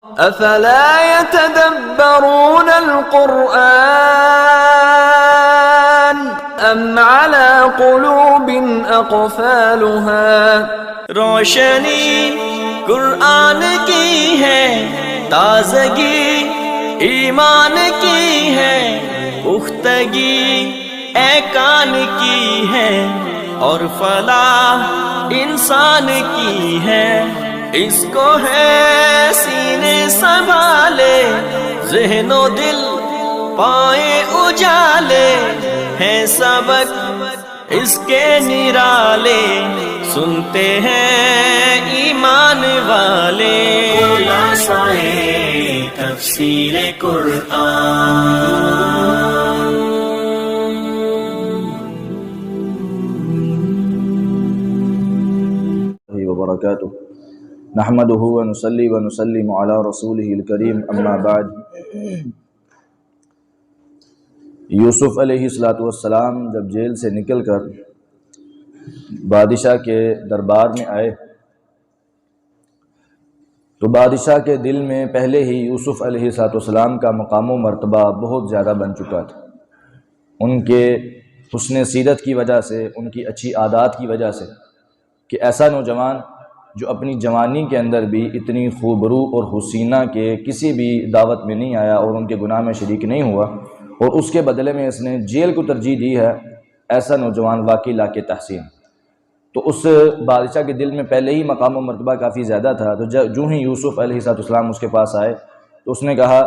افلا يتدبرون القرآن ام على قلوب اقفالها. روشنی قرآن کی ہے، تازگی ایمان کی ہے، پختگی اے کان کی ہے، اور فلاح انسان کی ہے. اس کو ہے سینے سنبھالے، ذہن و دل پائے اجالے، ہے سبق اس کے نرالے، سنتے ہیں ایمان والے. خلاصۂ تفسیر قرآن. وبرکاتہ. نحمده ونصلي ونسلم على رسوله الكريم اما بعد. یوسف علیہ السلام جب جیل سے نکل کر بادشاہ کے دربار میں آئے تو بادشاہ کے دل میں پہلے ہی یوسف علیہ السلام کا مقام و مرتبہ بہت زیادہ بن چکا تھا. ان کے حسن سیرت کی وجہ سے، ان کی اچھی عادات کی وجہ سے، کہ ایسا نوجوان جو اپنی جوانی کے اندر بھی اتنی خوبرو اور حسینہ کے کسی بھی دعوت میں نہیں آیا اور ان کے گناہ میں شریک نہیں ہوا، اور اس کے بدلے میں اس نے جیل کو ترجیح دی ہے، ایسا نوجوان واقعی لاقِ تحسین. تو اس بادشاہ کے دل میں پہلے ہی مقام و مرتبہ کافی زیادہ تھا. تو جو ہی یوسف علیہ السلام اس کے پاس آئے تو اس نے کہا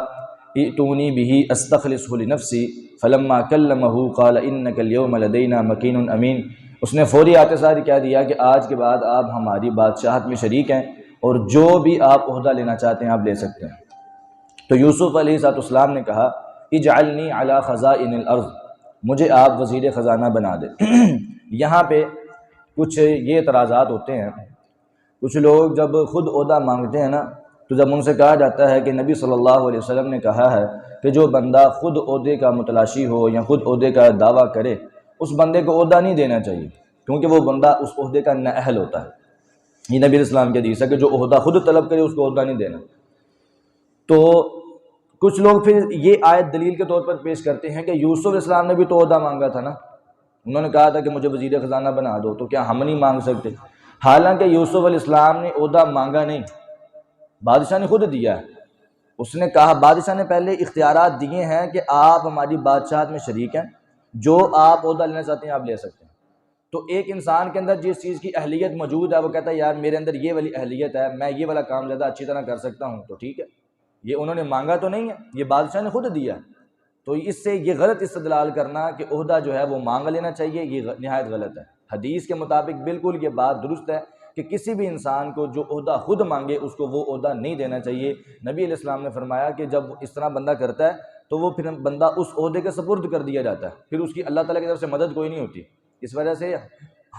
ائتونی بہ استخلصہ لنفسی فلما کلمہ قال انک اليوم لدینا مکین امین. اس نے فوری آتے ساتھ کہہ دیا کہ آج کے بعد آپ ہماری بادشاہت میں شریک ہیں اور جو بھی آپ عہدہ لینا چاہتے ہیں آپ لے سکتے ہیں. تو یوسف علیہ السلام نے کہا اجعلنی علی خزائن الارض، مجھے آپ وزیر خزانہ بنا دیں. یہاں پہ کچھ یہ اعتراضات ہوتے ہیں. کچھ لوگ جب خود عہدہ مانگتے ہیں نا، تو جب ان سے کہا جاتا ہے کہ نبی صلی اللہ علیہ وسلم نے کہا ہے کہ جو بندہ خود عہدے کا متلاشی ہو یا خود عہدے کا دعویٰ کرے، اس بندے کو عہدہ نہیں دینا چاہیے، کیونکہ وہ بندہ اس عہدے کا نااہل ہوتا ہے. یہ نبی اسلام کے حدیث ہے کہ جو عہدہ خود طلب کرے اس کو عہدہ نہیں دینا. تو کچھ لوگ پھر یہ آیت دلیل کے طور پر پیش کرتے ہیں کہ یوسف علیہ السلام نے بھی تو عہدہ مانگا تھا نا، انہوں نے کہا تھا کہ مجھے وزیر خزانہ بنا دو، تو کیا ہم نہیں مانگ سکتے؟ حالانکہ یوسف علیہ السلام نے عہدہ مانگا نہیں، بادشاہ نے خود دیا ہے. اس نے کہا، بادشاہ نے پہلے اختیارات دیے ہیں کہ آپ ہماری بادشاہت میں شریک ہیں، جو آپ عہدہ لینا چاہتے ہیں آپ لے سکتے ہیں. تو ایک انسان کے اندر جس چیز کی اہلیت موجود ہے وہ کہتا ہے یار میرے اندر یہ والی اہلیت ہے، میں یہ والا کام زیادہ اچھی طرح کر سکتا ہوں، تو ٹھیک ہے. یہ انہوں نے مانگا تو نہیں ہے، یہ بادشاہ نے خود دیا. تو اس سے یہ غلط استدلال کرنا کہ عہدہ جو ہے وہ مانگ لینا چاہیے، یہ نہایت غلط ہے. حدیث کے مطابق بالکل یہ بات درست ہے کہ کسی بھی انسان کو جو عہدہ خود مانگے اس کو وہ عہدہ نہیں دینا چاہیے. نبی علیہ السلام نے فرمایا کہ جب اس طرح بندہ کرتا ہے تو وہ پھر بندہ اس عہدے کے سپرد کر دیا جاتا ہے، پھر اس کی اللہ تعالیٰ کی طرف سے مدد کوئی نہیں ہوتی. اس وجہ سے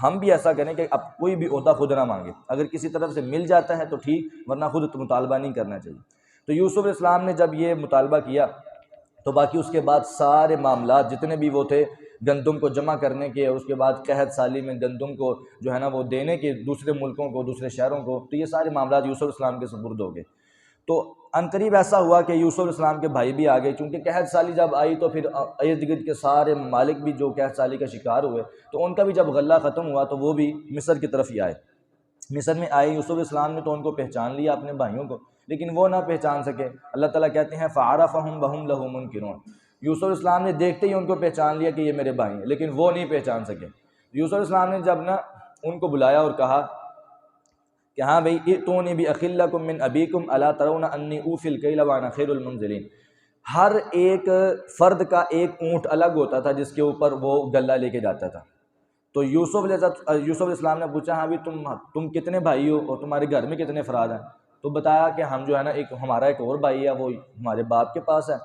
ہم بھی ایسا کریں کہ اب کوئی بھی عہدہ خود نہ مانگے، اگر کسی طرف سے مل جاتا ہے تو ٹھیک، ورنہ خود مطالبہ نہیں کرنا چاہیے. تو یوسف علیہ السلام نے جب یہ مطالبہ کیا تو باقی اس کے بعد سارے معاملات جتنے بھی وہ تھے گندم کو جمع کرنے کے، اور اس کے بعد قحط سالی میں گندم کو جو ہے نا وہ دینے کے دوسرے ملکوں کو، دوسرے شہروں کو، تو یہ سارے معاملات یوسف علیہ السلام کے سپرد ہو گئے. تو عنقریب ایسا ہوا کہ یوسف علیہ السلام کے بھائی بھی آ گئے، چونکہ قحط سالی جب آئی تو پھر ارد گرد کے سارے ممالک بھی جو قحط سالی کا شکار ہوئے تو ان کا بھی جب غلہ ختم ہوا تو وہ بھی مصر کی طرف ہی آئے. مصر میں آئے یوسف علیہ السلام نے تو ان کو پہچان لیا اپنے بھائیوں کو، لیکن وہ نہ پہچان سکے. اللہ تعالیٰ کہتے ہیں فَعَرَفَهُمْ وَهُمْ لَهُ مُنْكِرُونَ. یوسف علیہ السلام نے دیکھتے ہی ان کو پہچان لیا کہ یہ میرے بھائی ہیں، لیکن وہ نہیں پہچان سکے. یوسف علیہ السلام نے جب نا ان کو بلایا اور کہا کہ ہاں بھئی ائتونی بِأَخٍ لَكُم مِّنْ أَبِيكُمْ أَلَا تَرَوْنَ أَنِّي أُوفِي الْكَيْلَ وَأَنَا خَيْرُ الْمُنزِلِينَ. ہر ایک فرد کا ایک اونٹ الگ ہوتا تھا جس کے اوپر وہ غلہ لے کے جاتا تھا. تو یوسف علیہ السلام نے پوچھا ہاں بھی تم کتنے بھائی ہو اور تمہارے گھر میں کتنے افراد ہیں؟ تو بتایا کہ ہم جو ہے نا ہمارا ایک اور بھائی ہے، وہ ہمارے باپ کے پاس ہے،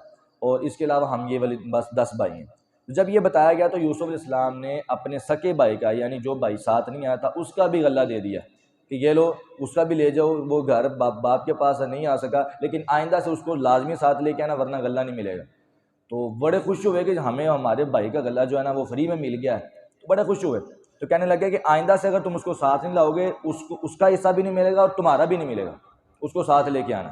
اور اس کے علاوہ ہم یہ والی بس 10 بھائی ہیں. جب یہ بتایا گیا تو یوسف علیہ السلام نے اپنے سکے بھائی کا، یعنی جو بھائی ساتھ نہیں آیا تھا، اس کا بھی غلہ دے دیا کہ یہ لو اس کا بھی لے جاؤ، وہ گھر باپ کے پاس نہیں آ سکا، لیکن آئندہ سے اس کو لازمی ساتھ لے کے آنا ورنہ غلہ نہیں ملے گا. تو بڑے خوش ہوئے کہ ہمیں ہمارے بھائی کا غلہ جو ہے نا وہ فری میں مل گیا ہے، تو بڑے خوش ہوئے. تو کہنے لگے کہ آئندہ سے اگر تم اس کو ساتھ نہیں لاؤ گے اس کا حصہ بھی نہیں ملے گا اور تمہارا بھی نہیں ملے گا، اس کو ساتھ لے کے آنا.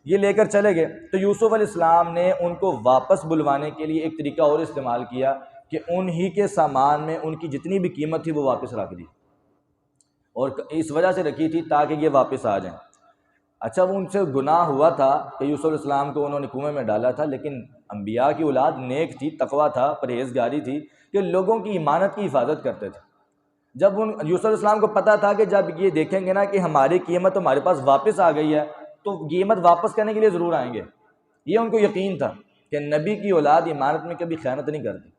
یہ لے کر چلے گئے تو یوسف علیہ السلام نے ان کو واپس بلوانے کے لیے ایک طریقہ اور استعمال کیا کہ انہی کے سامان میں ان کی جتنی بھی قیمت تھی وہ واپس رکھ دی، اور اس وجہ سے رکھی تھی تاکہ یہ واپس آ جائیں۔ اچھا وہ ان سے گناہ ہوا تھا کہ یوسف علیہ السلام کو انہوں نے کنویں میں ڈالا تھا، لیکن انبیاء کی اولاد نیک تھی، تقویٰ تھا، پرہیزگاری تھی کہ لوگوں کی ایمانت کی حفاظت کرتے تھے۔ جب یوسف علیہ السلام کو پتہ تھا کہ جب یہ دیکھیں گے نا کہ ہماری قیمت ہمارے پاس واپس آ گئی ہے تو قیمت واپس کرنے کے لیے ضرور آئیں گے، یہ ان کو یقین تھا کہ نبی کی اولاد ایمانت میں کبھی خیانت نہیں کرتی۔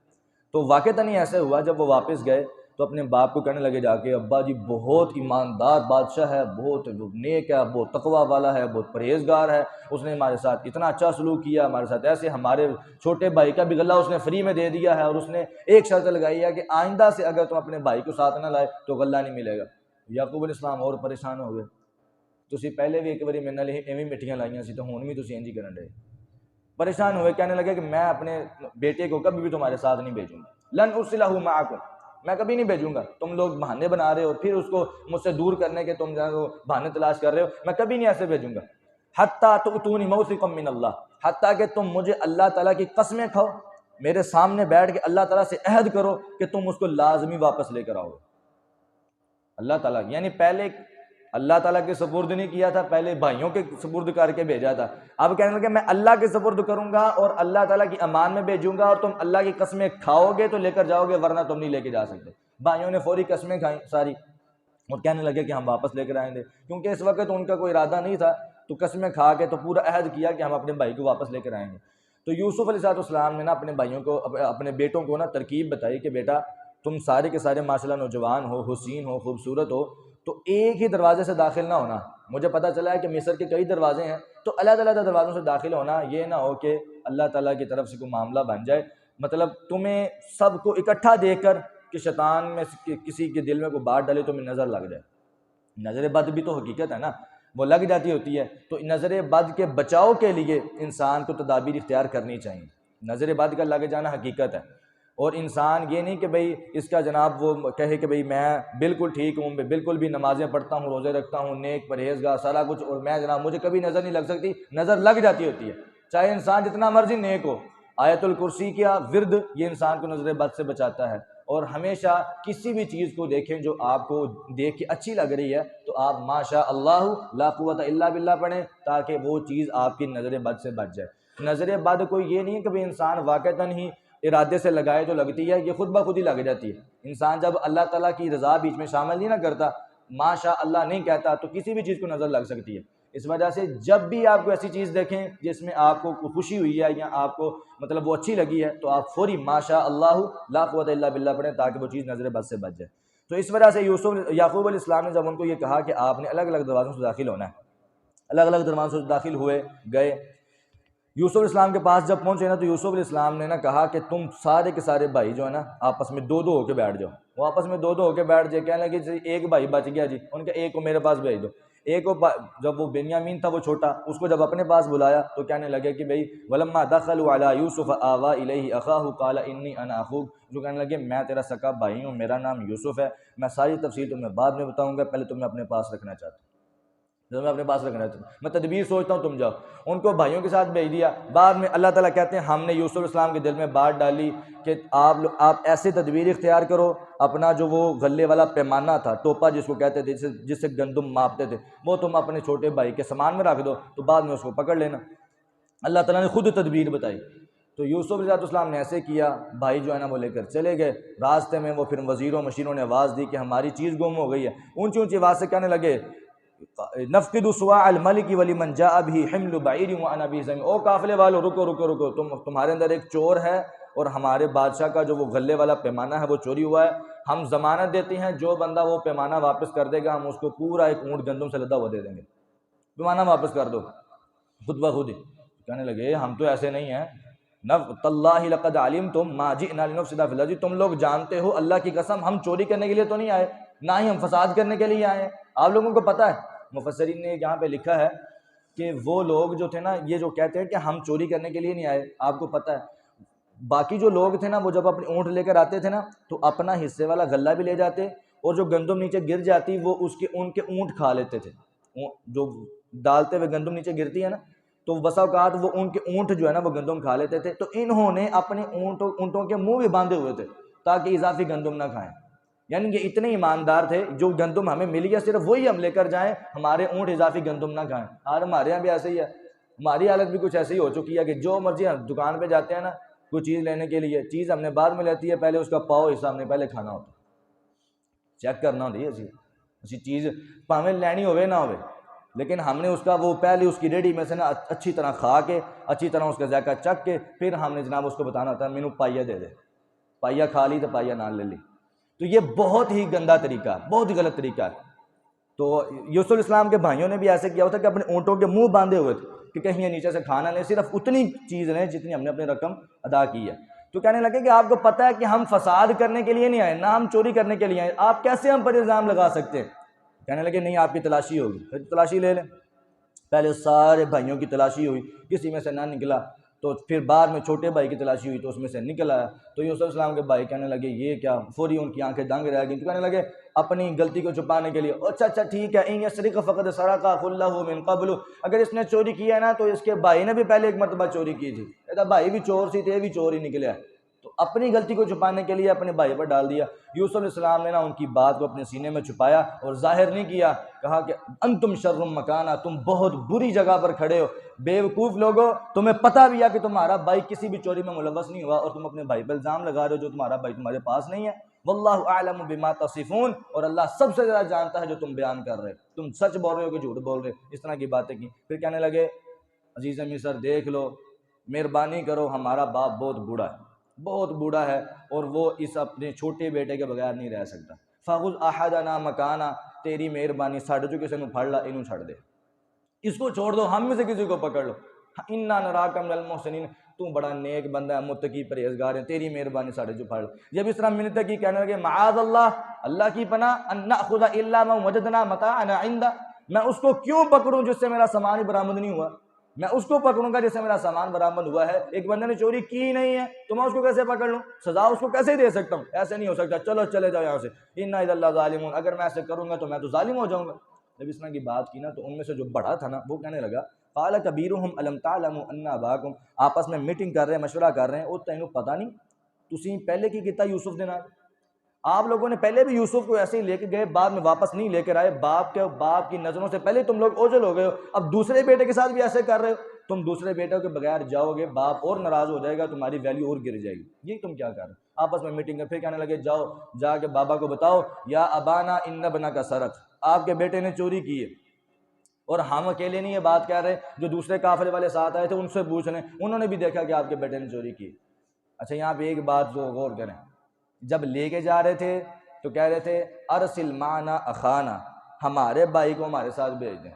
تو واقعتاً ہی ایسا ہوا، جب وہ واپس گئے تو اپنے باپ کو کہنے لگے جا کے، ابا جی بہت ایماندار بادشاہ ہے، بہت نیک ہے، بہت تقویٰ والا ہے، بہت پرہیزگار ہے، اس نے ہمارے ساتھ اتنا اچھا سلوک کیا، ہمارے ساتھ ایسے، ہمارے چھوٹے بھائی کا بھی غلہ اس نے فری میں دے دیا ہے، اور اس نے ایک شرط لگائی ہے کہ آئندہ سے اگر تم اپنے بھائی کو ساتھ نہ لائے تو غلہ نہیں ملے گا۔ یعقوب علیہ السلام اور پریشان ہو گئے، تسی پہلے بھی ایک باری میرے نال ایویں مٹھیاں لائیاں سی تو ہن بھی تسی انج ہی کرن ڈے۔ پریشان ہوئے، کہنے لگے کہ میں اپنے بیٹے کو کبھی بھی تمہارے ساتھ نہیں بھیجوں گا، لن ارسلہ معکم، میں کبھی نہیں بھیجوں گا، تم لوگ بہانے بنا رہے ہو، پھر اس کو مجھ سے دور کرنے کے تم بہانے تلاش کر رہے ہو، میں کبھی نہیں ایسے بھیجوں گا۔ حتیٰ تؤتونی موثقا من اللہ، حتیٰ کہ تم مجھے اللہ تعالیٰ کی قسمیں کھاؤ، میرے سامنے بیٹھ کے اللہ تعالیٰ سے عہد کرو کہ تم اس کو لازمی واپس لے کر آؤ۔ اللہ تعالیٰ یعنی پہلے اللہ تعالیٰ کے سپرد نہیں کیا تھا، پہلے بھائیوں کے سپرد کر کے بھیجا تھا، اب کہنے لگے میں اللہ کے سپرد کروں گا اور اللہ تعالیٰ کی امان میں بھیجوں گا، اور تم اللہ کی قسمیں کھاؤ گے تو لے کر جاؤ گے، ورنہ تم نہیں لے کے جا سکتے۔ بھائیوں نے فوری قسمیں کھائیں ساری، اور کہنے لگے کہ ہم واپس لے کر آئیں گے، کیونکہ اس وقت ان کا کوئی ارادہ نہیں تھا، تو قسمیں کھا کے تو پورا عہد کیا کہ ہم اپنے بھائی کو واپس لے کر آئیں گے۔ تو یوسف علیہ السلام نے نا اپنے بھائیوں کو، اپنے بیٹوں کو نا ترکیب بتائی کہ بیٹا تم سارے کے سارے ماشاءاللہ نوجوان ہو، حسین ہو، خوبصورت ہو، تو ایک ہی دروازے سے داخل نہ ہونا۔ مجھے پتہ چلا ہے کہ مصر کے کئی دروازے ہیں، تو علیحدہ علیحدہ دروازوں سے داخل ہونا، یہ نہ ہو کہ اللہ تعالیٰ کی طرف سے کوئی معاملہ بن جائے، مطلب تمہیں سب کو اکٹھا دیکھ کر کہ شیطان میں کسی کے دل میں کوئی بات ڈالے تمہیں نظر لگ جائے۔ نظر بد بھی تو حقیقت ہے نا، وہ لگ جاتی ہوتی ہے، تو نظر بد کے بچاؤ کے لیے انسان کو تدابیر اختیار کرنی چاہیے۔ نظر بد کا لگ جانا حقیقت ہے، اور انسان یہ نہیں کہ بھئی اس کا جناب وہ کہے کہ بھئی میں بالکل ٹھیک ہوں، میں بالکل بھی نمازیں پڑھتا ہوں، روزے رکھتا ہوں، نیک پرہیزگار سارا کچھ، اور میں جناب مجھے کبھی نظر نہیں لگ سکتی۔ نظر لگ جاتی ہوتی ہے، چاہے انسان جتنا مرضی نیک ہو۔ آیت الکرسی کیا ورد یہ انسان کو نظر بد سے بچاتا ہے، اور ہمیشہ کسی بھی چیز کو دیکھیں جو آپ کو دیکھ کے اچھی لگ رہی ہے تو آپ ماشاء اللہ لا قوت الا باللہ پڑھیں، تاکہ وہ چیز آپ کی نظر بد سے بچ جائے۔ نظر بد کوئی یہ نہیں ہے کہ بھئی انسان واقعتاً ہی ارادے سے لگائے تو لگتی ہے، یہ خود بخود ہی لگ جاتی ہے۔ انسان جب اللہ تعالیٰ کی رضا بیچ میں شامل نہیں نہ کرتا، ماشاء اللہ نہیں کہتا، تو کسی بھی چیز کو نظر لگ سکتی ہے۔ اس وجہ سے جب بھی آپ کو ایسی چیز دیکھیں جس میں آپ کو خوشی ہوئی ہے یا آپ کو مطلب وہ اچھی لگی ہے، تو آپ فوری ماشاء اللہ لا قوت الا باللہ پڑھیں، تاکہ وہ چیز نظر بد سے بچ جائے۔ تو اس وجہ سے یعقوب علیہ السلام نے جب ان کو یہ کہا کہ آپ نے الگ الگ دروازوں سے داخل ہونا ہے، الگ الگ دروازوں سے داخل ہوئے گئے۔ یوسف علیہ السلام کے پاس جب پہنچے نا تو یوسف علیہ السلام نے نا کہا کہ تم سارے کے سارے بھائی جو ہے نا آپس میں دو دو ہو کے بیٹھ جاؤ۔ وہ آپس میں دو دو ہو کے بیٹھ جائے، کہنے لگے جی ایک بھائی بچ گیا جی، ان کے ایک کو میرے پاس بھیج دو۔ ایک کو جب وہ بنیامین تھا وہ چھوٹا، اس کو جب اپنے پاس بلایا تو کہنے لگے کہ بھئی ولما دخلوا علی یوسف آوی الیہ اخاہ قال انی انا اخوک، جو کہنے لگے میں تیرا سگا بھائی ہوں، میرا نام یوسف ہے، میں ساری تفصیل تمہیں بعد میں بتاؤں گا، پہلے تمہیں اپنے پاس رکھنا چاہتا ہوں، میں اپنے پاس رکھنا چاہتا ہوں، میں تدبیر سوچتا ہوں، تم جاؤ۔ ان کو بھائیوں کے ساتھ بھیج دیا۔ بعد میں اللہ تعالیٰ کہتے ہیں ہم نے یوسف علیہ السلام کے دل میں بات ڈالی کہ آپ ایسے تدبیر اختیار کرو، اپنا جو وہ غلے والا پیمانہ تھا، ٹوپا جس کو کہتے تھے، جس سے گندم ماپتے تھے، وہ تم اپنے چھوٹے بھائی کے سامان میں رکھ دو، تو بعد میں اس کو پکڑ لینا۔ اللہ تعالیٰ نے خود تدبیر بتائی۔ تو یوسف علیہ السلام نے ایسے کیا، بھائی جو ہے نا وہ لے کر چلے گئے۔ راستے میں وہ پھر وزیروں مشیروں نے آواز دی کہ ہماری چیز گم ہو گئی ہے، اونچی اونچی آواز سے کہنے لگے نفقد صواع الملک ولمن جاء به حمل بعیر وانا به زعیم، او قافلے والو رکو رکو رکو، تمہارے اندر ایک چور ہے، اور ہمارے بادشاہ کا جو وہ غلے والا پیمانہ ہے وہ چوری ہوا ہے، ہم ضمانت دیتے ہیں جو بندہ وہ پیمانہ واپس کر دے گا ہم اس کو پورا ایک اونٹ گندم سے لدا ہوا دے دیں گے، پیمانہ واپس کر دو۔ خود بخود ہی کہنے لگے ہم تو ایسے نہیں ہیں، تاللہ لقد علمتم ما جئنا لنفسد فی الارض، تم لوگ جانتے ہو اللہ کی قسم ہم چوری کرنے کے لیے تو نہیں آئے، نہ ہی ہم فساد کرنے کے لیے آئے ہیں، آپ لوگوں کو پتہ ہے۔ مفسرین نے یہاں پہ لکھا ہے کہ وہ لوگ جو تھے نا، یہ جو کہتے ہیں کہ ہم چوری کرنے کے لیے نہیں آئے، آپ کو پتہ ہے باقی جو لوگ تھے نا وہ جب اپنے اونٹ لے کر آتے تھے نا تو اپنا حصے والا غلہ بھی لے جاتے، اور جو گندم نیچے گر جاتی وہ ان کے اونٹ کھا لیتے تھے، جو ڈالتے ہوئے گندم نیچے گرتی ہے نا تو بسا اوقات وہ ان کے اونٹ جو ہے نا وہ گندم کھا لیتے تھے، تو انہوں نے اپنے اونٹوں کے منہ بھی باندھے ہوئے تھے تاکہ اضافی گندم نہ کھائیں. یعنی کہ اتنے ایماندار تھے، جو گندم ہمیں ملی ہے صرف وہی ہم لے کر جائیں، ہمارے اونٹ اضافی گندم نہ کھائیں. اور ہمارے یہاں بھی ایسے ہی ہے، ہماری حالت بھی کچھ ایسی ہی ہو چکی ہے کہ جو مرضی ہم دکان پہ جاتے ہیں نا کوئی چیز لینے کے لیے، چیز ہم نے بعد میں لیتی ہے، پہلے اس کا پاؤ حصہ ہم نے پہلے کھانا ہوتا ہے، چیک کرنا ہوتی ہے اسی چیز پاویں لینی ہوئے نہ ہوئے، لیکن ہم نے اس کا وہ پہلے اس کی ریڈی میں سے نا اچھی طرح کھا کے اچھی طرح اس کا ذائقہ چکھ کے پھر ہم نے جناب اس کو بتانا ہوتا ہے مینوں پائیا دے دے، پائیا کھا لی تو پائیا نہ لے لی. تو یہ بہت ہی گندا طریقہ ہے، بہت ہی غلط طریقہ ہے. تو یوسف علیہ السلام کے بھائیوں نے بھی ایسے کیا ہوتا کہ اپنے اونٹوں کے منہ باندھے ہوئے تھے کہ کہیں یہ نیچے سے کھانا لیں، صرف اتنی چیز لیں جتنی ہم نے اپنی رقم ادا کی ہے. تو کہنے لگے کہ آپ کو پتہ ہے کہ ہم فساد کرنے کے لیے نہیں آئے، نہ ہم چوری کرنے کے لیے آئے، آپ کیسے ہم پر الزام لگا سکتے ہیں؟ کہنے لگے نہیں، آپ کی تلاشی ہوگی. پھر تلاشی لے لیں. پہلے سارے بھائیوں کی تلاشی ہوئی، کسی میں سے نہ نکلا، تو پھر بعد میں چھوٹے بھائی کی تلاشی ہوئی تو اس میں سے نکل آیا. تو یوسف علیہ السلام کے بھائی کہنے لگے یہ کیا، فوری ان کی آنکھیں دنگ رہ گئیں. تو کہنے لگے اپنی غلطی کو چھپانے کے لیے، اچھا ٹھیک ہے، ان یسرق فقد سرق اخ له من قبل، اگر اس نے چوری کیا ہے نا تو اس کے بھائی نے بھی پہلے ایک مرتبہ چوری کی تھی، کہتا بھائی بھی چور سی تھے، بھی چور ہی نکلے. تو اپنی غلطی کو چھپانے کے لیے اپنے بھائی پر ڈال دیا. یوسف علیہ السلام نے نا ان کی بات کو اپنے سینے میں چھپایا اور ظاہر نہیں کیا. کہا کہ انتم شر مکانا، تم بہت بری جگہ پر کھڑے ہو، بے وقوف لوگو، تمہیں پتہ بھی ہے کہ تمہارا بھائی کسی بھی چوری میں ملوث نہیں ہوا اور تم اپنے بھائی پر الزام لگا رہے ہو جو تمہارا بھائی تمہارے پاس نہیں ہے. واللہ اعلم بما تصفون، اور اللہ سب سے زیادہ جانتا ہے جو تم بیان کر رہے، تم سچ بول رہے ہو کہ جھوٹ بول رہے. اس طرح کی باتیں کی. پھر کہنے لگے عزیز مصر دیکھ لو، مہربانی کرو، ہمارا باپ بہت بوڑھا ہے اور وہ اس اپنے چھوٹے بیٹے کے بغیر نہیں رہ سکتا. فخذ احدنا مکانا، تیری مہربانی ساڈے جو کسی نے پھڑ لا انہوں چھڑ دے، اس کو چھوڑ دو، ہم میں سے کسی کو پکڑ لو. انا نراک من المحسنین، تو بڑا نیک بندہ ہے، متقی پرہیزگار ہے، تیری مہربانی ساڈے جو پھڑ. جب اس طرح منت کی، کہنے لگے معاذ اللہ کی پناہ، ان ناخذ الا ما وجدنا متاعنا عنده، میں اس کو کیوں پکڑوں جس سے میرا سامان ہی برآمد نہیں ہوا، میں اس کو پکڑوں گا جس سے میرا سامان برآمد ہوا ہے. ایک بندے نے چوری کی ہی نہیں ہے تو میں اس کو کیسے پکڑ لوں، سزا اس کو کیسے دے سکتا ہوں؟ ایسے نہیں ہو سکتا، چلو چلے جاؤ یہاں سے. انا اذا لظالمون، اگر میں ایسے کروں گا تو میں تو ظالم ہو جاؤں گا. جب اس طرح کی بات کی نا تو ان میں سے جو بڑا تھا نا وہ کہنے لگا قال کبیرہم الم تعلموا ان اباکم، آپس میں میٹنگ کر رہے ہیں، مشورہ کر رہے ہیں، او تینوں پتہ نہیں تسی پہلے کی کیتا یوسف دے نال، آپ لوگوں نے پہلے بھی یوسف کو ایسے ہی لے کے گئے، بعد میں واپس نہیں لے کر آئے، باپ کی نظروں سے پہلے تم لوگ اوجھل ہو گئے ہو، اب دوسرے بیٹے کے ساتھ بھی ایسے کر رہے ہو. تم دوسرے بیٹے کے بغیر جاؤ گے، باپ اور ناراض ہو جائے گا، تمہاری ویلیو اور گر جائے گی. یہ تم کیا کر رہے ہو؟ آپس میں میٹنگ کر. پھر کہنے لگے جاؤ جا کے بابا کو بتاؤ، یا ابانا ان ابنک سرق، آپ کے بیٹے نے چوری کی ہے. اور ہم اکیلے نہیں یہ بات کہہ رہے، جو دوسرے قافلے والے ساتھ آئے تھے ان سے پوچھ لیں، انہوں نے بھی دیکھا کہ آپ کے بیٹے نے چوری کی. اچھا یہاں پہ ایک بات جو غور کریں، جب لے کے جا رہے تھے تو کہہ رہے تھے ارسل معنا اخانا، ہمارے بھائی کو ہمارے ساتھ بھیج دیں.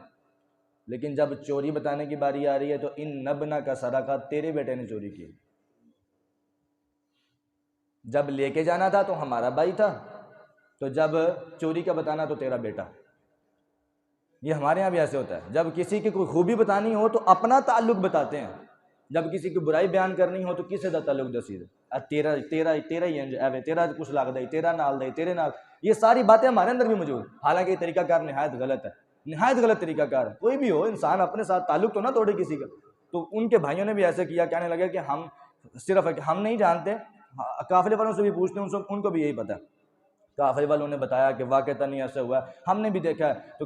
لیکن جب چوری بتانے کی باری آ رہی ہے تو ان نبنا کا سرقہ، تیرے بیٹے نے چوری کی. جب لے کے جانا تھا تو ہمارا بھائی تھا، تو جب چوری کا بتانا تو تیرا بیٹا. یہ ہمارے ہاں بھی ایسے ہوتا ہے، جب کسی کی کوئی خوبی بتانی ہو تو اپنا تعلق بتاتے ہیں، جب کسی کی برائی بیان کرنی ہو تو کسے دا تعلق دسی دے، تیرا ہی ہے، تیرا کچھ لگ دے، تیرا نال دے، تیرے نال. یہ ساری باتیں ہمارے اندر بھی موجود، حالانکہ یہ طریقہ کار نہایت غلط ہے، نہایت غلط طریقہ کار ہے. کوئی بھی ہو انسان اپنے ساتھ تعلق تو نہ توڑے کسی کا. تو ان کے بھائیوں نے بھی ایسے کیا. کہنے لگے کہ ہم صرف ہم نہیں جانتے، قافلے والوں سے بھی پوچھتے ہیں، ان کو بھی یہی پتہ ہے. قافلے والوں نے بتایا کہ واقعتاً نہیں ایسا ہوا ہے، ہم نے بھی دیکھا ہے. تو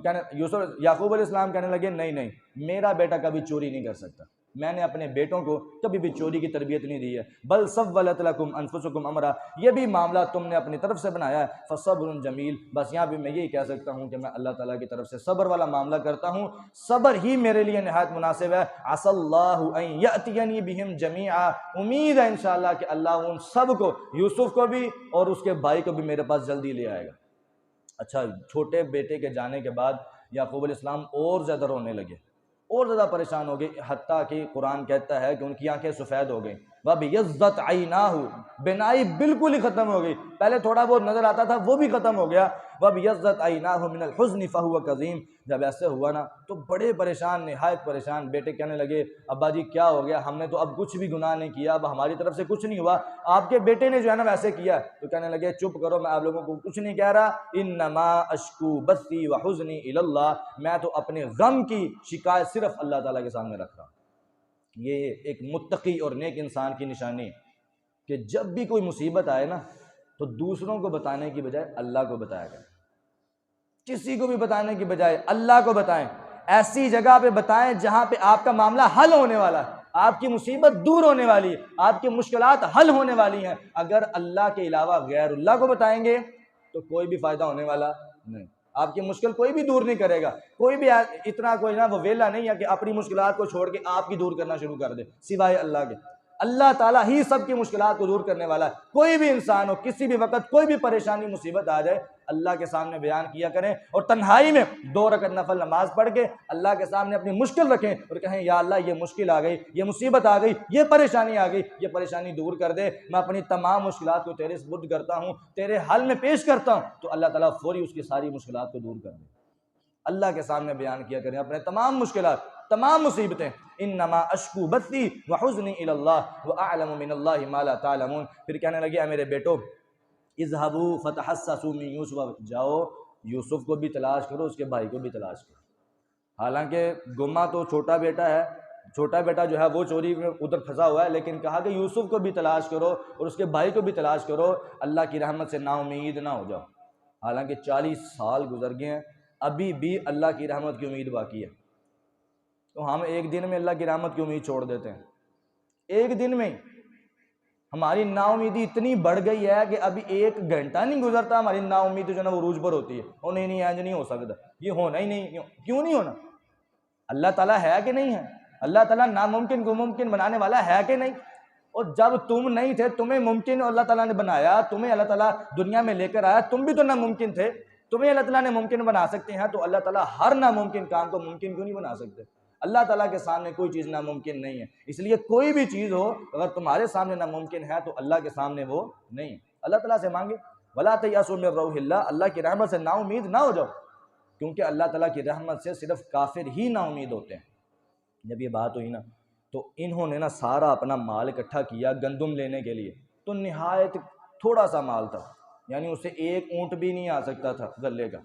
یعقوب علیہ السلام کہنے لگے نہیں، میرا بیٹا کبھی چوری نہیں کر سکتا، میں نے اپنے بیٹوں کو کبھی بھی چوری کی تربیت نہیں دی ہے. بل سولت لکم انفسکم امرا، یہ بھی معاملہ تم نے اپنی طرف سے بنایا ہے. فصبر جمیل، بس یہاں بھی میں یہی کہہ سکتا ہوں کہ میں اللہ تعالیٰ کی طرف سے صبر والا معاملہ کرتا ہوں، صبر ہی میرے لیے نہایت مناسب ہے. عسى اللہ ان یأتینی بہم جمیعا، امید ہے انشاءاللہ کہ اللہ ان سب کو، یوسف کو بھی اور اس کے بھائی کو بھی میرے پاس جلدی لے آئے گا. اچھا چھوٹے بیٹے کے جانے کے بعد یعقوب علیہ السلام اور زیادہ رونے لگے، اور زیادہ پریشان ہو گئے، حتیٰ کہ قرآن کہتا ہے کہ ان کی آنکھیں سفید ہو گئیں. وَبِيَضَّتْ عَيْنَاهُ، بینائی بالکل ہی ختم ہو گئی، پہلے تھوڑا بہت نظر آتا تھا وہ بھی ختم ہو گیا. وَبِيَضَّتْ عَيْنَاهُ مِنَ الْحُزْنِ فَهُوَ كَظِيمٌ، جب ایسے ہوا نا تو بڑے پریشان، نہایت پریشان. بیٹے کہنے لگے ابا جی کیا ہو گیا، ہم نے تو اب کچھ بھی گناہ نہیں کیا، اب ہماری طرف سے کچھ نہیں ہوا، آپ کے بیٹے نے جو ہے نا ویسے کیا. تو کہنے لگے چپ کرو، میں آپ لوگوں کو کچھ نہیں کہہ رہا. انما اشکو بثی وحزنی الی اللہ، میں تو اپنے غم کی شکایت صرف اللہ تعالیٰ کے سامنے رکھ رہا ہوں. یہ ایک متقی اور نیک انسان کی نشانی ہے کہ جب بھی کوئی مصیبت آئے نا تو دوسروں کو بتانے کی بجائے اللہ کو بتایا کریں، کسی کو بھی بتانے کی بجائے اللہ کو بتائیں، ایسی جگہ پہ بتائیں جہاں پہ آپ کا معاملہ حل ہونے والا ہے، آپ کی مصیبت دور ہونے والی ہے، آپ کی مشکلات حل ہونے والی ہیں۔ اگر اللہ کے علاوہ غیر اللہ کو بتائیں گے تو کوئی بھی فائدہ ہونے والا نہیں، آپ کی مشکل کوئی بھی دور نہیں کرے گا، کوئی بھی اتنا کوئی نہ وہ ویلا نہیں ہے کہ اپنی مشکلات کو چھوڑ کے آپ کی دور کرنا شروع کر دے سوائے اللہ کے۔ اللہ تعالیٰ ہی سب کی مشکلات کو دور کرنے والا ہے۔ کوئی بھی انسان ہو، کسی بھی وقت کوئی بھی پریشانی مصیبت آ جائے، اللہ کے سامنے بیان کیا کریں اور تنہائی میں 2 رکعت نفل نماز پڑھ کے اللہ کے سامنے اپنی مشکل رکھیں اور کہیں یا اللہ یہ مشکل آ گئی، یہ مصیبت آ گئی، یہ پریشانی آ گئی، یہ پریشانی دور کر دے، میں اپنی تمام مشکلات کو تیرے سپرد کرتا ہوں، تیرے حل میں پیش کرتا ہوں، تو اللہ تعالیٰ فوری اس کی ساری مشکلات کو دور کر دے۔ اللہ کے سامنے بیان کیا کریں اپنے تمام مشکلات، تمام مصیبتیں۔ انما اشکو بثی وحزنی الی اللہ واعلم من اللہ ما لا تعلمون۔ پھر کہنے لگے اے میرے بیٹو اذهبوا فتحسسوا من یوسف، جاؤ یوسف کو بھی تلاش کرو، اس کے بھائی کو بھی تلاش کرو۔ حالانکہ گمہ تو چھوٹا بیٹا ہے، چھوٹا بیٹا جو ہے وہ چوری میں ادھر پھنسا ہوا ہے، لیکن کہا کہ یوسف کو بھی تلاش کرو اور اس کے بھائی کو بھی تلاش کرو، اللہ کی رحمت سے نا امید نہ ہو جاؤ۔ حالانکہ 40 سال گزر گئے ہیں، ابھی بھی اللہ کی رحمت کی امید باقی ہے، تو ہم ایک دن میں اللہ کی رحمت کی امید چھوڑ دیتے ہیں۔ ایک دن میں ہماری نا امیدی اتنی بڑھ گئی ہے کہ ابھی 1 گھنٹہ نہیں گزرتا ہماری نا امیدی جو ہے نا وہ عروج پر ہوتی ہے، وہ نہیں اینج نہیں ہو سکتا، یہ ہونا ہی نہیں، کیوں نہیں ہونا؟ اللہ تعالیٰ ہے کہ نہیں ہے؟ اللہ تعالیٰ ناممکن کو ممکن بنانے والا ہے کہ نہیں؟ اور جب تم نہیں تھے تمہیں ممکن اللہ تعالیٰ نے بنایا، تمہیں اللہ تعالیٰ دنیا میں لے کر آیا، تم بھی تو ناممکن تھے، تمہیں اللہ تعالیٰ نے ممکن بنا سکتے ہیں، تو اللہ تعالیٰ ہر ناممکن کام کو ممکن کیوں نہیں بنا سکتے؟ اللہ تعالیٰ کے سامنے کوئی چیز ناممکن نہیں ہے، اس لیے کوئی بھی چیز ہو اگر تمہارے سامنے ناممکن ہے تو اللہ کے سامنے وہ نہیں ہے۔ اللہ تعالیٰ سے مانگے وَلَا تَيْأَسُوا مِن رَوْحِ اللَّهِ، اللہ کی رحمت سے نا امید نہ ہو جاؤ، کیونکہ اللہ تعالیٰ کی رحمت سے صرف کافر ہی نا امید ہوتے ہیں۔ جب یہ بات ہوئی نا تو انہوں نے نا سارا اپنا مال اکٹھا کیا گندم لینے کے لیے، تو نہایت تھوڑا سا مال تھا، یعنی اسے 1 اونٹ بھی نہیں آ سکتا تھا غلے کا۔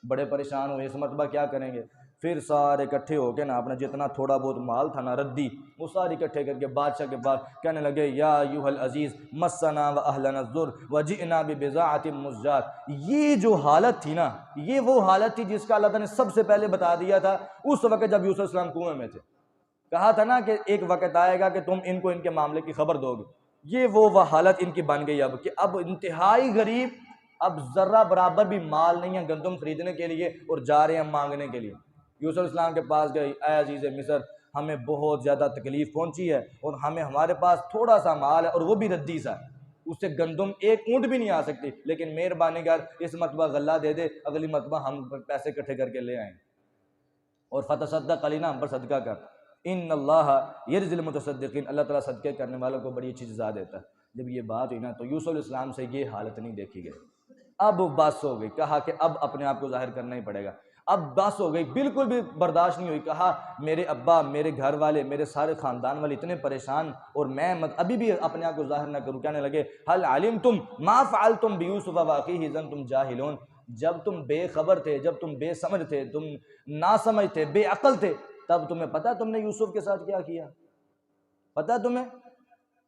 بڑے پریشان ہوئے اس مرتبہ کیا کریں گے، پھر سارے اکٹھے ہو کے نا اپنا جتنا تھوڑا بہت مال تھا نا ردی، وہ ساری اکٹھے کر کے بادشاہ کے پاس کہنے لگے یا ایھا العزیز مسنا واہلنا الضر وجئنا ببضاعۃ مزجاۃ۔ یہ جو حالت تھی نا، یہ وہ حالت تھی جس کا اللہ تعالیٰ نے سب سے پہلے بتا دیا تھا اس وقت جب یوسف السلام کنویں میں تھے۔ کہا تھا نا کہ ایک وقت آئے گا کہ تم ان کو ان کے معاملے کی خبر دو گے۔ یہ وہ حالت ان کی بن گئی اب کہ اب انتہائی غریب، اب ذرہ برابر بھی مال نہیں ہے گندم خریدنے کے لیے اور جا رہے ہیں مانگنے کے لیے۔ یوسف السلام کے پاس گئے، اے عزیز مصر ہمیں بہت زیادہ تکلیف پہنچی ہے اور ہمارے پاس تھوڑا سا مال ہے اور وہ بھی ردی سا ہے، اس سے گندم 1 اونٹ بھی نہیں آ سکتی، لیکن مہربانی کر اس مرتبہ غلہ دے دے، اگلی مرتبہ ہم پیسے اکٹھے کر کے لے آئیں اور فتصدق علینا، ہم پر صدقہ کر، ان اللہ یرزق المتصدقین، اللہ تعالیٰ صدقے کرنے والوں کو بڑی اچھی جزا دیتا ہے۔ جب یہ بات ہوئی نا تو یوسف علیہ السلام سے یہ حالت نہیں دیکھی گئی، اب بس ہو گئی، کہا کہ اب اپنے آپ کو ظاہر کرنا ہی پڑے گا، اب بس ہو گئی، بالکل بھی برداشت نہیں ہوئی۔ کہا میرے ابا، میرے گھر والے، میرے سارے خاندان والے اتنے پریشان اور میں ابھی بھی اپنے آپ کو ظاہر نہ کروں۔ کہنے لگے هل علمتم ما فعلتم بيوسف واخيه اذ انتم جاہلون، جب تم بے خبر تھے، جب تم بے سمجھ تھے، تم ناسمجھ تھے، بے عقل تھے، تب تمہیں پتہ تم نے یوسف کے ساتھ کیا کیا؟ پتہ تمہیں؟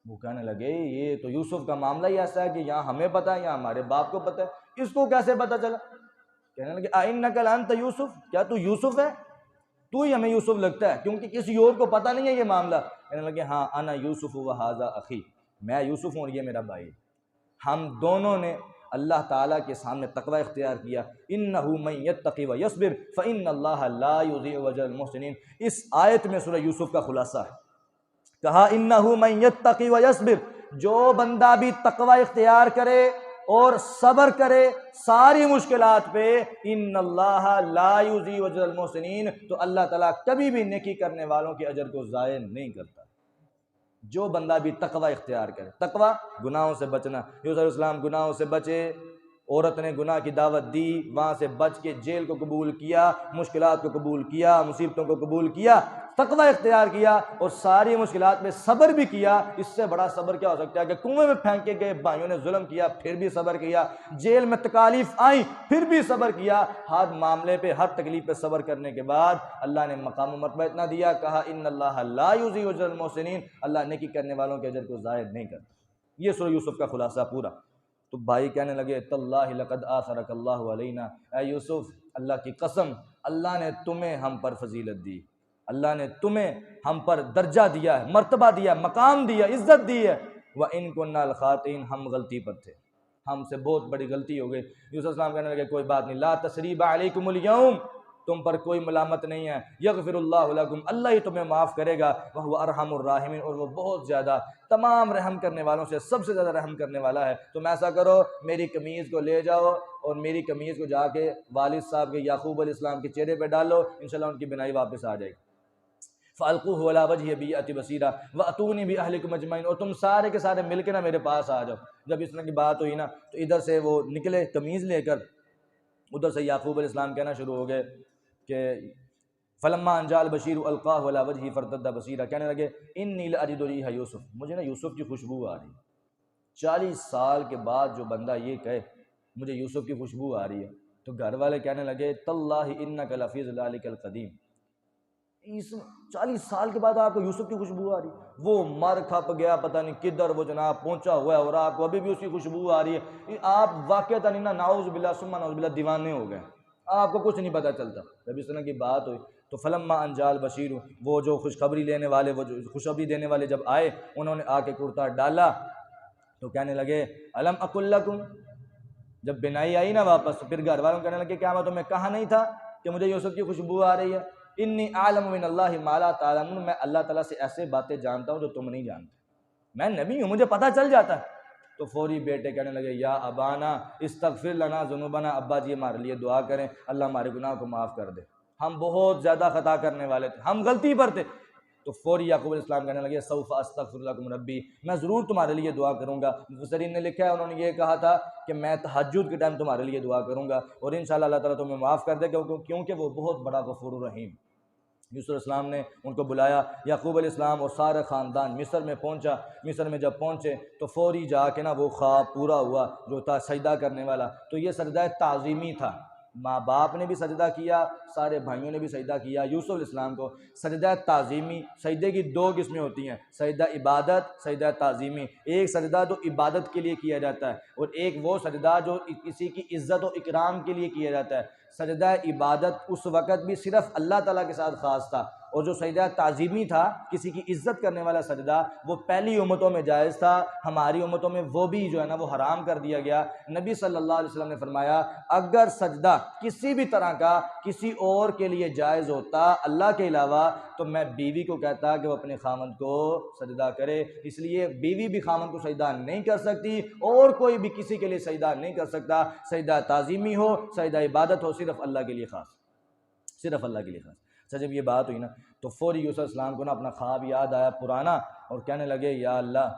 وہ کہنے لگے یہ تو یوسف کا معاملہ ہی ایسا ہے کہ یہاں ہمیں پتہ ہے، یہاں ہمارے باپ کو پتہ ہے، اس کو کیسے پتہ چلا؟ کہنے لگے اِنَّكَ لَأَنْتَ یوسف، کیا تو یوسف ہے؟ تو ہی ہمیں یوسف لگتا ہے کیونکہ کسی اور کو پتہ نہیں ہے یہ معاملہ۔ کہنے لگے ہاں انا یوسف وہذا اخی، میں یوسف ہوں اور یہ میرا بھائی۔ ہم دونوں نے اللہ تعالیٰ کے سامنے تقوی اختیار کیا، اِنَّهُ مَن يَتَّقِ وَيَصْبِرْ فَإِنَّ اللَّهَ لَا يُضِيعُ أَجْرَ الْمُحْسِنِينَ۔ اس آیت میں سورہ یوسف کا خلاصہ ہے، کہا اِنَّهُ مَن يَتَّقِ وَيَصْبِرْ، جو بندہ بھی تقوی اختیار کرے اور صبر کرے ساری مشکلات پہ، ان اللہ لا یضیع اجر المحسنین، تو اللہ تعالیٰ کبھی بھی نیکی کرنے والوں کے اجر کو ضائع نہیں کرتا۔ جو بندہ بھی تقوی اختیار کرے، تقوی گناہوں سے بچنا، یوسف علیہ السلام گناہوں سے بچے، عورت نے گناہ کی دعوت دی، وہاں سے بچ کے جیل کو قبول کیا، مشکلات کو قبول کیا، مصیبتوں کو قبول کیا، تقوی اختیار کیا اور ساری مشکلات میں صبر بھی کیا۔ اس سے بڑا صبر کیا ہو سکتا ہے کہ کنویں میں پھینکے گئے بھائیوں نے ظلم کیا پھر بھی صبر کیا، جیل میں تکالیف آئیں پھر بھی صبر کیا، ہر معاملے پہ ہر تکلیف پہ صبر کرنے کے بعد اللہ نے مقام و مرتبہ اتنا دیا، کہا ان اللہ لا یضیع اجر المحسنین، اللہ نیکی کرنے والوں کے اجر کو ضائع نہیں کرتا۔ یہ سورہ یوسف کا خلاصہ پورا۔ تو بھائی کہنے لگے تاللہ لقد آثرک اللہ علینا، اے یوسف اللہ کی قسم اللہ نے تمہیں ہم پر فضیلت دی، اللہ نے تمہیں ہم پر درجہ دیا ہے، مرتبہ دیا، مقام دیا، عزت دی ہے۔ وَإِن كُنَّا الْخَاطِئِينَ، ہم غلطی پر تھے، ہم سے بہت بڑی غلطی ہو گئی۔ یوسف السلام کہنے لگے کوئی بات نہیں، لا تثریب علیکم اليوم، تم پر کوئی ملامت نہیں ہے، یغفر اللہ لکم، اللہ ہی تمہیں معاف کرے گا، وہو ارحم الراحمین، اور وہ بہت زیادہ تمام رحم کرنے والوں سے سب سے زیادہ رحم کرنے والا ہے۔ تم ایسا کرو میری قمیض کو لے جاؤ اور میری قمیض کو جا کے والد صاحب کے یعقوب علیہ السلام کے چہرے پہ ڈالو، انشاءاللہ ان کی بینائی واپس آ جائے گی۔ فَأَلْقُوهُ عَلَىٰ وَجْهِهِ بِيَأْتِ بَصِيرًا وَأْتُونِي بِأَهْلِكُمْ أَجْمَعِينَ، اور تم سارے کے سارے مل کے نا میرے پاس آ جاؤ۔ جب اس طرح کی بات ہوئی نا تو ادھر سے وہ نکلے قمیض لے کر، ادھر سے یعقوب علیہ السلام کہنا شروع ہو گئے کہ فَلَمَّا أَن جَاءَ الْبَشِيرُ أَلْقَاهُ عَلَىٰ وَجْهِهِ فَارْتَدَّ بَصِيرًا، کہنے لگے إِنِّي لَأَجِدُ رِيحَ یوسف، مجھے نا یوسف کی خوشبو آ رہی ہے۔ 40 سال کے بعد جو بندہ یہ کہے مجھے یوسف کی خوشبو آ رہی ہے، تو گھر والے کہنے لگے تاللہ إِنَّكَ لَفِي ضَلَالِكَ الْقَدِيمِ، 40 سال کے بعد آپ کو یوسف کی خوشبو آ رہی ہے؟ وہ مر کھپ گیا پتہ نہیں کدھر وہ جناب پہنچا ہوا ہے اور آپ کو ابھی بھی اس کی خوشبو آ رہی ہے۔ آپ واقعتاً نعوذ باللہ ثم نعوذ باللہ دیوانے ہو گئے، آپ کو کچھ نہیں پتہ چلتا۔ جب اس طرح کی بات ہوئی تو فلما ان جاء البشیر، وہ جو خوشخبری لینے والے، وہ جو خوشخبری دینے والے جب آئے، انہوں نے آ کے کرتا ڈالا تو کہنے لگے الم اقل لکم، جب بینائی آئی نا واپس تو پھر گھر والوں کہنے لگے کیا میں تمہیں کہا نہیں تھا کہ مجھے یوسف کی خوشبو آ رہی ہے؟ انی اعلم من اللہ ما لا تعلمون، میں اللہ تعالیٰ سے ایسے باتیں جانتا ہوں جو تم نہیں جانتے، میں نبی ہوں مجھے پتہ چل جاتا ہے۔ تو فوری بیٹے کہنے لگے یا ابانا استغفر لنا ذنوبنا، ابا جی ہمارے لیے دعا کریں اللہ ہمارے گناہ کو معاف کر دے، ہم بہت زیادہ خطا کرنے والے تھے، ہم غلطی پر تھے۔ تو فوری یعقوب علیہ السلام کہنے لگے سوف استغفر لکم ربی، میں ضرور تمہارے لیے دعا کروں گا۔ مفسرین نے لکھا ہے انہوں نے یہ کہا تھا کہ میں تہجد کے ٹائم تمہارے لیے دعا کروں گا اور انشاءاللہ اللہ تعالیٰ تمہیں معاف کر دے، کیونکہ وہ بہت بڑا غفور الرحیم۔ یوسف علیہ السلام نے ان کو بلایا، یعقوب علیہ السلام اور سارے خاندان مصر میں پہنچا۔ مصر میں جب پہنچے تو فوری جا کے نا وہ خواب پورا ہوا جو تھا سجدہ کرنے والا، تو یہ سجدہ تعظیمی تھا، ماں باپ نے بھی سجدہ کیا، سارے بھائیوں نے بھی سجدہ کیا یوسف علیہ السلام کو۔ سجدہ تعظیمی، سجدے کی 2 قسمیں ہوتی ہیں، سجدہ عبادت، سجدہ تعظیمی۔ ایک سجدہ تو عبادت کے لیے کیا جاتا ہے اور ایک وہ سجدہ جو کسی کی عزت و اکرام کے لیے کیا جاتا ہے۔ سجدہ عبادت اس وقت بھی صرف اللہ تعالیٰ کے ساتھ خاص تھا، اور جو سجدہ تعظیمی تھا کسی کی عزت کرنے والا سجدہ وہ پہلی امتوں میں جائز تھا، ہماری امتوں میں وہ بھی جو ہے نا وہ حرام کر دیا گیا۔ نبی صلی اللہ علیہ وسلم نے فرمایا اگر سجدہ کسی بھی طرح کا کسی اور کے لیے جائز ہوتا اللہ کے علاوہ تو میں بیوی کو کہتا کہ وہ اپنے خامند کو سجدہ کرے، اس لیے بیوی بھی خامند کو سجدہ نہیں کر سکتی اور کوئی بھی کسی کے لیے سجدہ نہیں کر سکتا۔ سجدہ تعظیمی ہو، سجدہ عبادت ہو، صرف اللہ کے لیے خاص، صرف اللہ کے لیے خاص۔ اچھا جب یہ بات ہوئی نا تو فوری یوسف علیہ السلام کو نا اپنا خواب یاد آیا پرانا، اور کہنے لگے یا اللہ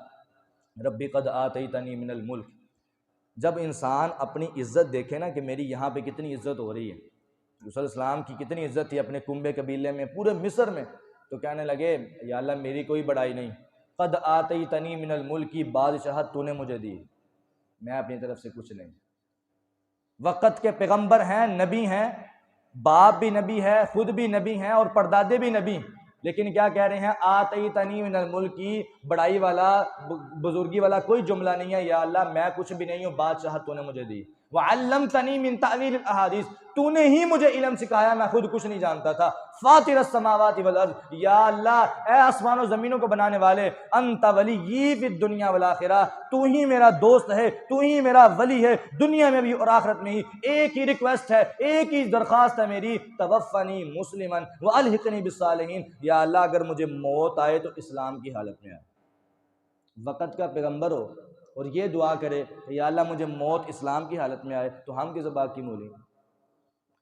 ربی قد آتیتنی من الملک۔ جب انسان اپنی عزت دیکھے نا کہ میری یہاں پہ کتنی عزت ہو رہی ہے، یوسف علیہ السلام کی کتنی عزت تھی اپنے کنبے قبیلے میں، پورے مصر میں، تو کہنے لگے یا اللہ میری کوئی بڑائی نہیں، قد آتیتنی من الملک، کی بادشاہت تو نے مجھے دی، میں اپنی طرف سے کچھ نہیں۔ وقت کے پیغمبر ہیں، نبی ہیں، باپ بھی نبی ہے، خود بھی نبی ہیں اور پردادے بھی نبی، لیکن کیا کہہ رہے ہیں آتیتنی من الملک، کی بڑائی والا بزرگی والا کوئی جملہ نہیں ہے، یا اللہ میں کچھ بھی نہیں ہوں، بادشاہت تو نے مجھے دی۔ وعلمتنی من تعویل الاحادیث، تو نے ہی مجھے علم سکھایا، میں خود کچھ نہیں جانتا تھا۔ فاطر السماوات والارض، یا اللہ اے آسمان و زمینوں کو بنانے والے، انت ولی فی الدنیا والآخرہ، تو ہی میرا دوست ہے، تو ہی میرا ولی ہے، دنیا میں بھی اور آخرت میں ہی۔ ایک ہی ریکویسٹ ہے، ایک ہی درخواست ہے میری، توفنی مسلما والحقنی بالصالحین، یا اللہ اگر مجھے موت آئے تو اسلام کی حالت میں آئے۔ وقت کا پیغمبر ہو اور یہ دعا کرے کہ یا اللہ مجھے موت اسلام کی حالت میں آئے، تو ہم کس بات کی مولی؟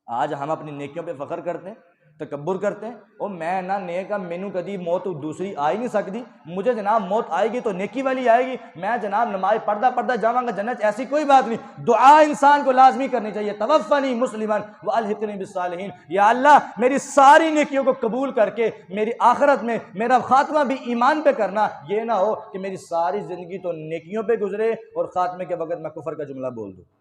آج ہم اپنی نیکیوں پہ فخر کرتے ہیں، تکبر کرتے ہیں، اور میں نہ نیک ہاں، مینوں کدی موت دوسری آ ہی نہیں سکتی، مجھے جناب موت آئے گی تو نیکی والی آئے گی، میں جناب نماز پڑھتا جاواں گا جنت، ایسی کوئی بات نہیں۔ دعا انسان کو لازمی کرنی چاہیے، توفنی مسلما والحقنی بالصالحین، یا اللہ میری ساری نیکیوں کو قبول کر کے میری آخرت میں میرا خاتمہ بھی ایمان پہ کرنا، یہ نہ ہو کہ میری ساری زندگی تو نیکیوں پہ گزرے اور خاتمے کے وقت میں کفر کا جملہ بول دوں۔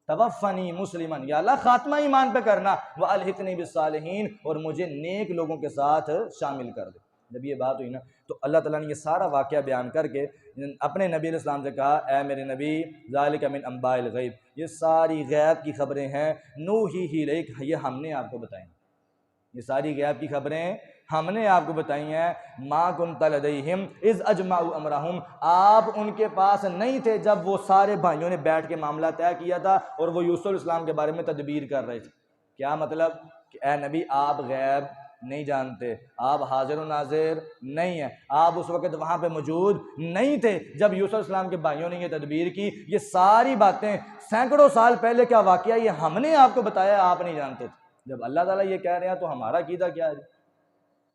توفنی مسلما، یا اللہ خاتمہ ایمان پہ کرنا، والحقنی بالصالحین، اور مجھے نیک لوگوں کے ساتھ شامل کر دے۔ جب یہ بات ہوئی نا تو اللہ تعالیٰ نے یہ سارا واقعہ بیان کر کے اپنے نبی علیہ السلام سے کہا، اے میرے نبی ذالک من انباء الغیب، یہ ساری غیب کی خبریں ہیں، نوحیہ الیک، یہ ہم نے آپ کو بتائیں، یہ ساری غیب کی خبریں ہم نے آپ کو بتائی ہیں۔ ما کنت لدیہم اذ اجمعوا امرہم، آپ ان کے پاس نہیں تھے جب وہ سارے بھائیوں نے بیٹھ کے معاملہ طے کیا تھا اور وہ یوسف علیہ السلام کے بارے میں تدبیر کر رہے تھے۔ کیا مطلب کہ اے نبی آپ غیب نہیں جانتے، آپ حاضر و ناظر نہیں ہیں، آپ اس وقت وہاں پہ موجود نہیں تھے جب یوسف علیہ السلام کے بھائیوں نے یہ تدبیر کی۔ یہ ساری باتیں سینکڑوں سال پہلے کا واقعہ، یہ ہم نے آپ کو بتایا، آپ نہیں جانتے تھے۔ جب اللہ تعالیٰ یہ کہہ رہے ہیں تو ہمارا عقیدہ کیا ہے؟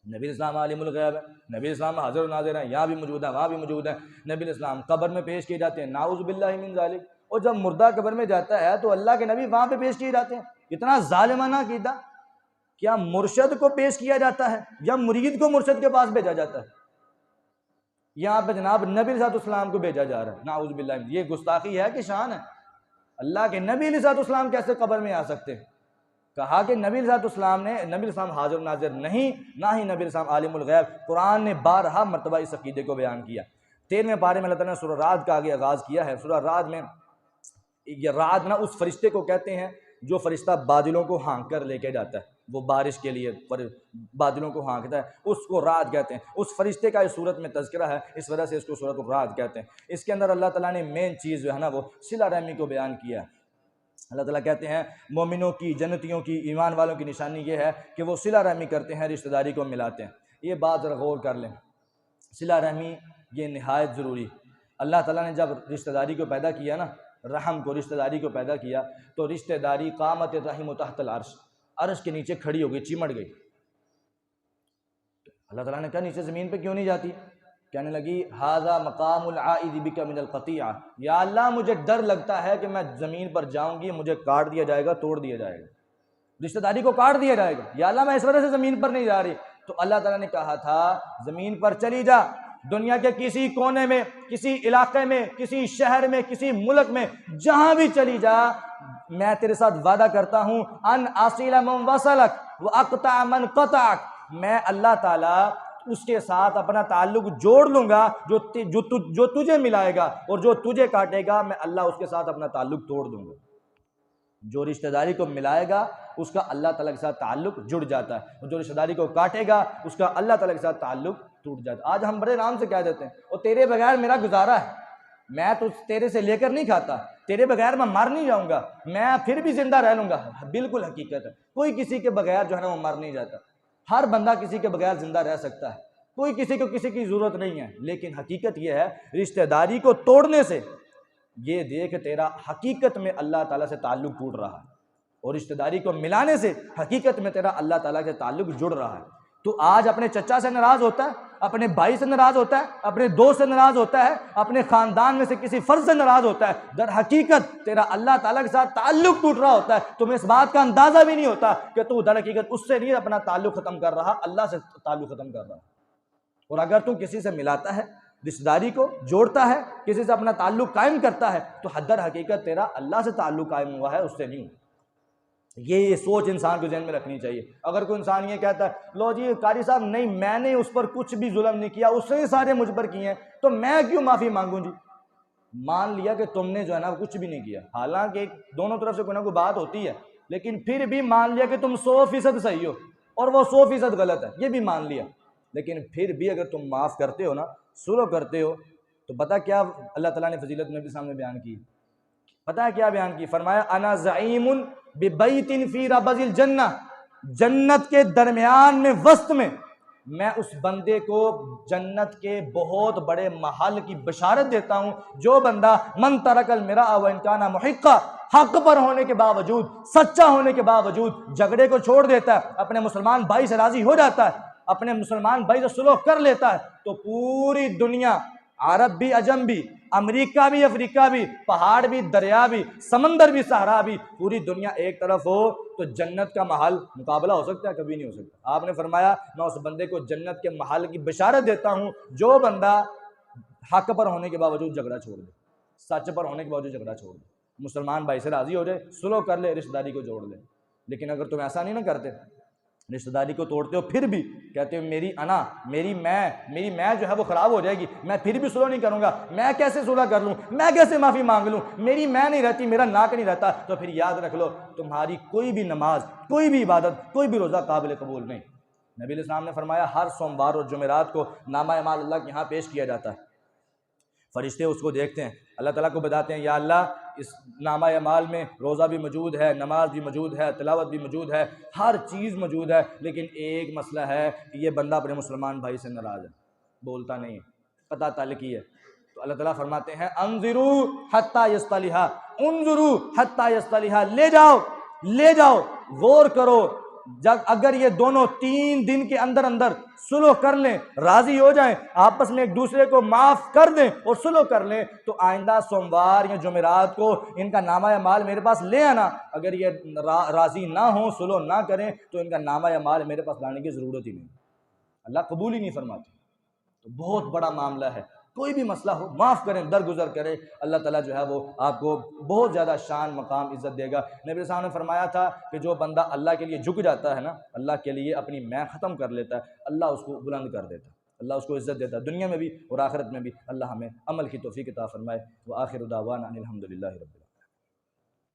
نبی اسلام عالم الغیب ہے، نبی اسلام حاضر و ناظر ہیں، یہاں بھی موجود ہیں وہاں بھی موجود ہیں، نبی اسلام قبر میں پیش کیے جاتے ہیں، نعوذ باللہ من ذالک، اور جب مردہ قبر میں جاتا ہے تو اللہ کے نبی وہاں پہ پیش کیے جاتے ہیں۔ اتنا ظالمانہ عقیدہ! کیا مرشد کو پیش کیا جاتا ہے یا مرید کو مرشد کے پاس بھیجا جاتا ہے؟ یہاں پہ جناب نبی علیہ السلام کو بھیجا جا رہا ہے، نعوذ باللہ، یہ گستاخی ہے کہ شان ہے؟ اللہ کے نبی علیہ السلام کیسے قبر میں آ سکتے ہیں؟ کہا کہ نبی علیہ السلام نے، نبی علیہ السلام حاضر ناظر نہیں، نہ ہی نبی علیہ السلام عالم الغیب۔ قرآن نے بارہا مرتبہ اس عقیدے کو بیان کیا۔ 13ویں پارے میں اللہ تعالیٰ نے سورہ رعد کا آگے آغاز کیا ہے۔ سورہ رعد میں یہ رعد نا اس فرشتے کو کہتے ہیں جو فرشتہ بادلوں کو ہانک کر لے کے جاتا ہے، وہ بارش کے لیے بادلوں کو ہانکتا ہے، اس کو رعد کہتے ہیں۔ اس فرشتے کا اس صورت میں تذکرہ ہے، اس وجہ سے اس کو سورۃ الرعد کہتے ہیں۔ اس کے اندر اللہ تعالیٰ نے مین چیز جو ہے نا وہ صلہ رحمی کو بیان کیا ہے۔ اللہ تعالیٰ کہتے ہیں مومنوں کی، جنتیوں کی، ایمان والوں کی نشانی یہ ہے کہ وہ صلہ رحمی کرتے ہیں، رشتہ داری کو ملاتے ہیں۔ یہ بات ذرا غور کر لیں، صلہ رحمی یہ نہایت ضروری۔ اللہ تعالیٰ نے جب رشتہ داری کو پیدا کیا نا، رحم کو، رشتہ داری کو پیدا کیا، تو رشتہ داری قامت الرحم تحت العرش، عرش کے نیچے کھڑی ہو گئی، چمٹ گئی۔ اللہ تعالیٰ نے کہا نیچے زمین پہ کیوں نہیں جاتی؟ کہنے لگی ھذا مقام العائد بک من القطیعہ، یا اللہ مجھے ڈر لگتا ہے کہ میں زمین پر جاؤں گی، مجھے کاٹ دیا جائے گا، توڑ دیا جائے گا، رشتہ داری کو کاٹ دیا جائے گا، یا اللہ میں اس وجہ سے زمین پر نہیں جا رہی۔ تو اللہ تعالیٰ نے کہا تھا زمین پر چلی جا، دنیا کے کسی کونے میں، کسی علاقے میں، کسی شہر میں، کسی ملک میں، جہاں بھی چلی جا، میں تیرے ساتھ وعدہ کرتا ہوں ان اصل من وصلک واقطع من قطعک، میں اللہ تعالیٰ اس کے ساتھ اپنا تعلق جوڑ لوں گا جو تجھے ملائے گا، اور جو تجھے کاٹے گا میں اللہ اس کے ساتھ اپنا تعلق توڑ دوں گا۔ جو رشتہ داری کو ملائے گا اس کا اللہ تعالیٰ کے ساتھ تعلق جڑ جاتا ہے، اور جو رشتہ داری کو کاٹے گا اس کا اللہ تعالیٰ کے ساتھ تعلق ٹوٹ جاتا ہے۔ آج ہم بڑے آرام سے کہہ دیتے ہیں اور تیرے بغیر میرا گزارا ہے، میں تو تیرے سے لے کر نہیں کھاتا، تیرے بغیر میں مر نہیں جاؤں گا، میں پھر بھی زندہ رہ لوں گا۔ بالکل حقیقت ہے، کوئی کسی کے بغیر جو ہے نا وہ مر نہیں جاتا، ہر بندہ کسی کے بغیر زندہ رہ سکتا ہے، کوئی کسی کو کسی کی ضرورت نہیں ہے۔ لیکن حقیقت یہ ہے رشتہ داری کو توڑنے سے یہ دیکھ تیرا حقیقت میں اللہ تعالیٰ سے تعلق ٹوٹ رہا ہے، اور رشتہ داری کو ملانے سے حقیقت میں تیرا اللہ تعالیٰ سے تعلق جڑ رہا ہے۔ تو آج اپنے چچا سے ناراض ہوتا ہے، اپنے بھائی سے ناراض ہوتا ہے، اپنے دوست سے ناراض ہوتا ہے، اپنے خاندان میں سے کسی فرد سے ناراض ہوتا ہے، در حقیقت تیرا اللہ تعالیٰ کے ساتھ تعلق ٹوٹ رہا ہوتا ہے، تمہیں اس بات کا اندازہ بھی نہیں ہوتا کہ تو در حقیقت اس سے نہیں اپنا تعلق ختم کر رہا، اللہ سے تعلق ختم کر رہا۔ اور اگر تو کسی سے ملاتا ہے، رشتہ داری کو جوڑتا ہے، کسی سے اپنا تعلق قائم کرتا ہے، تو در حقیقت تیرا اللہ سے تعلق قائم ہوا ہے، اس سے نہیں۔ یہ سوچ انسان کو ذہن میں رکھنی چاہیے۔ اگر کوئی انسان یہ کہتا ہے لو جی قاری صاحب نہیں میں نے اس پر کچھ بھی ظلم نہیں کیا، اس نے سارے مجھ پر کیے ہیں، تو میں کیوں معافی مانگوں جی؟ مان لیا کہ تم نے جو ہے نا کچھ بھی نہیں کیا، حالانکہ دونوں طرف سے کوئی نہ کوئی بات ہوتی ہے، لیکن پھر بھی مان لیا کہ تم 100% صحیح ہو اور وہ 100% غلط ہے، یہ بھی مان لیا۔ لیکن پھر بھی اگر تم معاف کرتے ہو نا، سلو کرتے ہو، تو پتہ کیا اللہ تعالیٰ نے فضیلت نبی سامنے بیان کی؟ پتہ ہے کیا بیان کی؟ فرمایا انا زعیم ببیت فی ربض الجنہ، جنت کے درمیان میں وسط میں اس بندے کو جنت کے بہت بڑے محل کی بشارت دیتا ہوں، جو بندہ من ترک المراء وان کان محقا، حق پر ہونے کے باوجود، سچا ہونے کے باوجود جھگڑے کو چھوڑ دیتا ہے، اپنے مسلمان بھائی سے راضی ہو جاتا ہے، اپنے مسلمان بھائی سے صلح کر لیتا ہے، تو پوری دنیا، عرب بھی عجم بھی، امریکہ بھی افریقہ بھی، پہاڑ بھی دریا بھی، سمندر بھی صحرا بھی، پوری دنیا ایک طرف ہو تو جنت کا محل مقابلہ ہو سکتا ہے؟ کبھی نہیں ہو سکتا۔ آپ نے فرمایا میں اس بندے کو جنت کے محل کی بشارت دیتا ہوں جو بندہ حق پر ہونے کے باوجود جھگڑا چھوڑ دے، سچ پر ہونے کے باوجود جھگڑا چھوڑ دے، مسلمان بھائی سے راضی ہو جائے، صلح کر لے، رشتہ داری کو جوڑ لے۔ لیکن اگر تم ایسا نہیں نہ کرتے، رشتہ داری کو توڑتے ہو، پھر بھی کہتے ہو میری انا، میری میں جو ہے وہ خراب ہو جائے گی، میں پھر بھی صلح نہیں کروں گا، میں کیسے صلح کر لوں، میں کیسے معافی مانگ لوں، میری میں نہیں رہتی، میرا ناک نہیں رہتا، تو پھر یاد رکھ لو تمہاری کوئی بھی نماز، کوئی بھی عبادت، کوئی بھی روزہ قابل قبول نہیں۔ نبی علیہ السلام نے فرمایا ہر سوموار اور جمعرات کو نامہ اعمال اللہ کے یہاں پیش کیا جاتا ہے، فرشتے اس کو دیکھتے ہیں، اللہ تعالیٰ کو بتاتے ہیں یا اللہ اس نامہ اعمال میں روزہ بھی موجود ہے، نماز بھی موجود ہے، تلاوت بھی موجود ہے، ہر چیز موجود ہے، لیکن ایک مسئلہ ہے کہ یہ بندہ اپنے مسلمان بھائی سے ناراض ہے، بولتا نہیں ہے، قطع تعلقی ہے۔ تو اللہ تعالیٰ فرماتے ہیں انظروا حتی یصطلحا، انظروا حتی یصطلحا، لے جاؤ غور کرو، جب اگر یہ دونوں 3 دن کے اندر صلح کر لیں، راضی ہو جائیں، آپس میں ایک دوسرے کو معاف کر دیں اور صلح کر لیں، تو آئندہ سوموار یا جمعرات کو ان کا نامہ اعمال میرے پاس لے آنا۔ اگر یہ راضی نہ ہوں، صلح نہ کریں، تو ان کا نامہ اعمال میرے پاس لانے کی ضرورت ہی نہیں، اللہ قبول ہی نہیں فرماتے۔ تو بہت بڑا معاملہ ہے، کوئی بھی مسئلہ ہو معاف کریں، درگزر کریں، اللہ تعالیٰ جو ہے وہ آپ کو بہت زیادہ شان مقام عزت دے گا۔ نبی صلی اللہ علیہ وسلم نے فرمایا تھا کہ جو بندہ اللہ کے لیے جھک جاتا ہے نا، اللہ کے لیے اپنی میں ختم کر لیتا ہے، اللہ اس کو بلند کر دیتا ہے، اللہ اس کو عزت دیتا ہے، دنیا میں بھی اور آخرت میں بھی۔ اللہ ہمیں عمل کی توفیق عطا فرمائے۔ وآخر دعوانا ان الحمد للہ رب العالمین۔